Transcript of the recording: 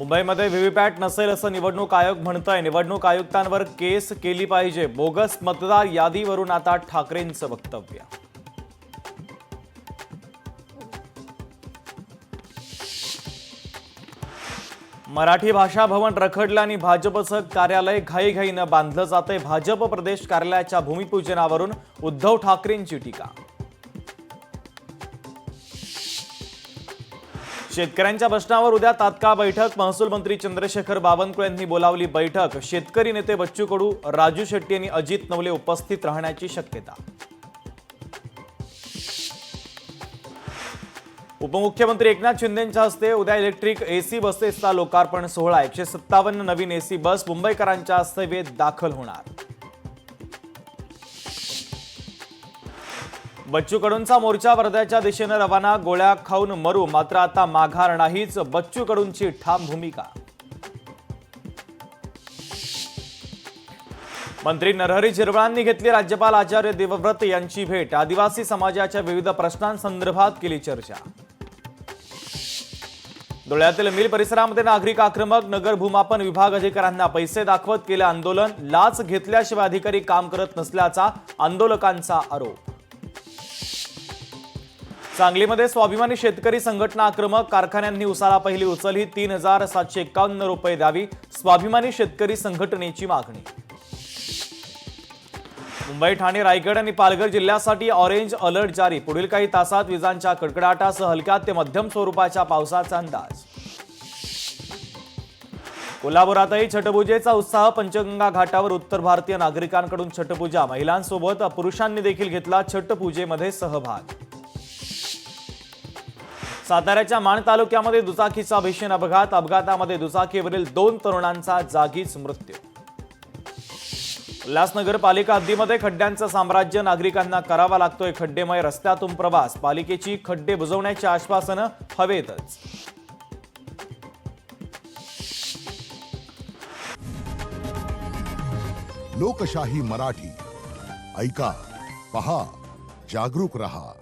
मुंबईमध्ये व्हीव्हीपॅट नसेल असं निवडणूक आयोग म्हणतोय। निवडणूक आयुक्तांवर केस केली पाहिजे। बोगस मतदार यादीवरून आता ठाकरेंचं वक्तव्य। मराठी भाषा भवन रखडल्याने भाजपचं कार्यालय घाईघाईनं बांधलं जातंय। भाजप प्रदेश कार्यालयाच्या भूमिपूजनावरून उद्धव ठाकरेंची टीका। शेतकऱ्यांच्या प्रश्नावर उद्या तात्काळ बैठक। महसूल मंत्री चंद्रशेखर बावनकुळे यांनी बोलावली बैठक। शेतकरी नेते बच्चू कडू, राजू शेट्टी आणि अजित नवले उपस्थित राहण्याची शक्यता। उपमुख्यमंत्री एकनाथ शिंदेंच्या हस्ते उद्या इलेक्ट्रिक एसी बसेसचा लोकार्पण सोहळा। 157 नवीन एसी बस मुंबईकरांच्या सेवेत दाखल होणार। बच्चू कडूंचा मोर्चा वर्ध्याच्या दिशेने रवाना। गोळ्या खाऊन मरू मात्र आता माघार नाहीच, बच्चू कडूंची ठाम भूमिका। मंत्री नरहरी झिरवळांनी घेतली राज्यपाल आचार्य देवव्रत यांची भेट। आदिवासी समाजाच्या विविध प्रश्नांसंदर्भात केली चर्चा। धुळ्यातील मिल परिसरामध्ये नागरिक आक्रमक। नगर भूमापन विभाग अधिकाऱ्यांना पैसे दाखवत केले आंदोलन। लाच घेतल्याशिवाय अधिकारी काम करत नसल्याचा आंदोलकांचा आरोप। सांगलीमध्ये स्वाभिमानी शेतकरी संघटना आक्रमक। कारखान्यांनी उसाला पहिली उचल ही 3751 रुपये द्यावी, स्वाभिमानी शेतकरी संघटनेची मागणी। मुंबई, ठाणे, रायगड आणि पालघर जिल्ह्यासाठी ऑरेंज अलर्ट जारी। पुढील काही तासात विजांच्या कडकडाटासह हलक्या ते मध्यम स्वरूपाच्या पावसाचा अंदाज। कोल्हापुरातही छठपूजेचा उत्साह। पंचगंगा घाटावर उत्तर भारतीय नागरिकांकडून छठपूजा। महिलांसोबत पुरुषांनी देखील घेतला छठपूजेमध्ये सहभाग। साताऱ्याच्या माण तालुक्यामध्ये दुचाकीचा भीषण अपघात। अपघातामध्ये दुचाकीवरील 2 तरुणांचा जागीच मृत्यू। उल्हासनगर पालिका हद्दीमध्ये खड्ड्यांचं साम्राज्य। नागरिकांना करावा लागतोय खड्डेमय रस्त्यातून प्रवास। पालिकेची खड्डे बुजवण्याची आश्वासनं हवेतच। लोकशाही मराठी ऐका, पहा, जागरूक रहा।